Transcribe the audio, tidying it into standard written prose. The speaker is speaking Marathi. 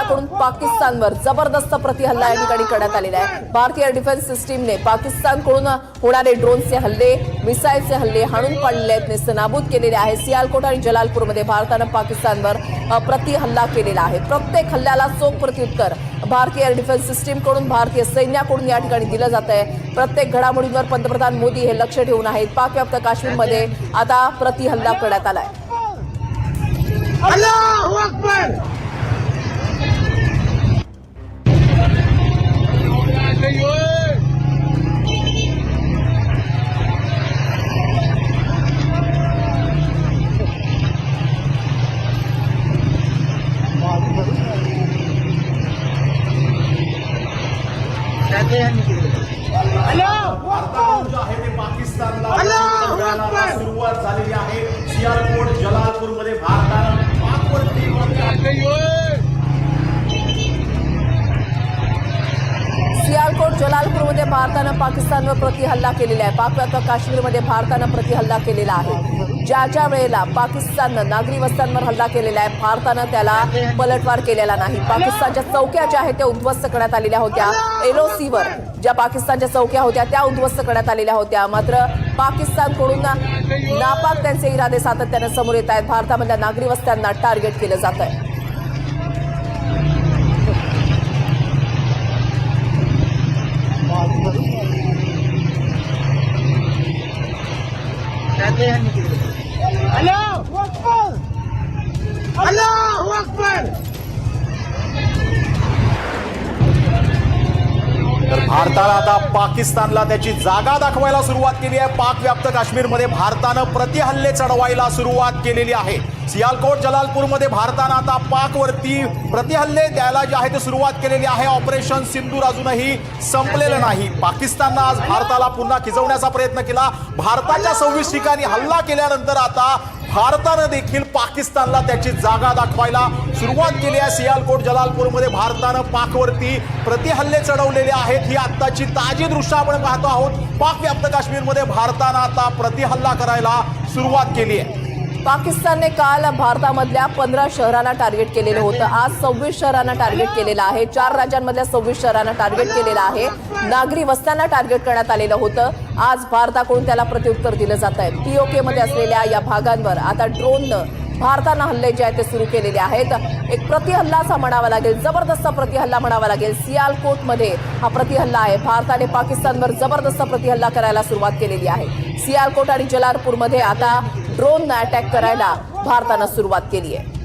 भारताकडून पाकिस्तानवर जबरदस्त प्रतिहल्ला या ठिकाणी करण्यात आलेला आहे। भारतीय डिफेन्स सिस्टीमने पाकिस्तानकडून होणारे ड्रोनचे हल्ले, मिसाईलचे हल्ले हाणून पाडलेले आहेत, नेस्तनाबूद केलेले आहे। सियालकोट आणि जलालपूरमध्ये भारतानं पाकिस्तानवर प्रतिहल्ला केलेला आहे। प्रत्येक हल्ल्याला चोख प्रत्युत्तर भारतीय एअर डिफेन्स सिस्टीमकडून, भारतीय सैन्याकडून या ठिकाणी दिलं जात आहे। प्रत्येक घडामोडींवर पंतप्रधान मोदी हे लक्ष ठेवून आहेत। पाकव्याप्त काश्मीरमध्ये आता प्रतिहल्ला करण्यात आलाय। अल्लाहू अकबर। पाकिस्तानला सुरुवात झालेली आहे। सियालकोट जलालपूरमध्ये भारतानं पाकवरती सियालकोट जलालपूरमध्ये भारतानं पाकिस्तानवर प्रतिहल्ला केलेला आहे। पाकव्याप्त काश्मीरमध्ये भारतानं प्रतिहल्ला केलेला आहे। ज्या वेळेला पाकिस्ताननं नागरी वस्त्यांवर हल्ला केलेला आहे, भारतानं त्याला पलटवार केलेला नाही। पाकिस्तानच्या चौक्या ज्या आहेत त्या उद्ध्वस्त करण्यात आलेल्या होत्या। एलओसीवर ज्या पाकिस्तानच्या चौक्या होत्या त्या उद्ध्वस्त करण्यात आलेल्या होत्या। मात्र पाकिस्तानकडून नापाक त्यांचे इरादे सातत्यानं समोर येत आहेत। भारतामधल्या नागरी वस्त्यांना टार्गेट केलं जात आहे। अल्लाहू अकबर। अल्लाहू अकबर। तर भारताला आता पाकिस्तानला त्याची जागा दाखवायला सुरुवात केली आहे। पाकव्याप्त काश्मीरमध्ये भारतानं प्रतिहल्ले चढवायला सुरुवात केलेली आहे। सियालकोट जलालपूरमध्ये भारतानं आता पाकवरती प्रतिहल्ले द्यायला जे आहे ते सुरुवात केलेली आहे। ऑपरेशन सिंदूर अजूनही संपलेलं नाही। पाकिस्ताननं आज भारताला पुन्हा खिजवण्याचा प्रयत्न केला। भारताच्या 26 ठिकाणी हल्ला केल्यानंतर आता भारतानं देखील पाकिस्तानला त्याची जागा दाखवायला सुरुवात केली आहे। सियालकोट जलालपूरमध्ये भारतानं पाकवरती प्रतिहल्ले चढवलेले आहेत। ही आत्ताची ताजी दृश्य आपण पाहतो आहोत। पाकव्याप्त काश्मीरमध्ये भारतानं आता प्रतिहल्ला करायला सुरुवात केली आहे। पाकिस्तानने काल भारतामधल्या 15 शहरांना टार्गेट केलेलं होतं। आज 26 शहरांना टार्गेट केलेलं आहे। 4 राज्यांमधल्या 26 शहरांना टार्गेट केलेलं आहे। नागरी वस्त्यांना टार्गेट करण्यात आलेलं होतं। आज भारताकडून त्याला प्रत्युत्तर दिलं जात आहे। पीओके मध्ये असलेल्या या भागांवर आता ड्रोननं भारतानं हल्ले जे आहेत ते सुरू केलेले आहेत। एक प्रतिहल्लाचा म्हणावा लागेल, जबरदस्त प्रतिहल्ला म्हणावा लागेल। सियालकोटमध्ये हा प्रतिहल्ला आहे। भारताने पाकिस्तानवर जबरदस्त प्रतिहल्ला करायला सुरुवात केलेली आहे। सियालकोट आणि जलालपूरमध्ये आता ड्रोननं अटॅक करायला भारतानं सुरुवात केली आहे।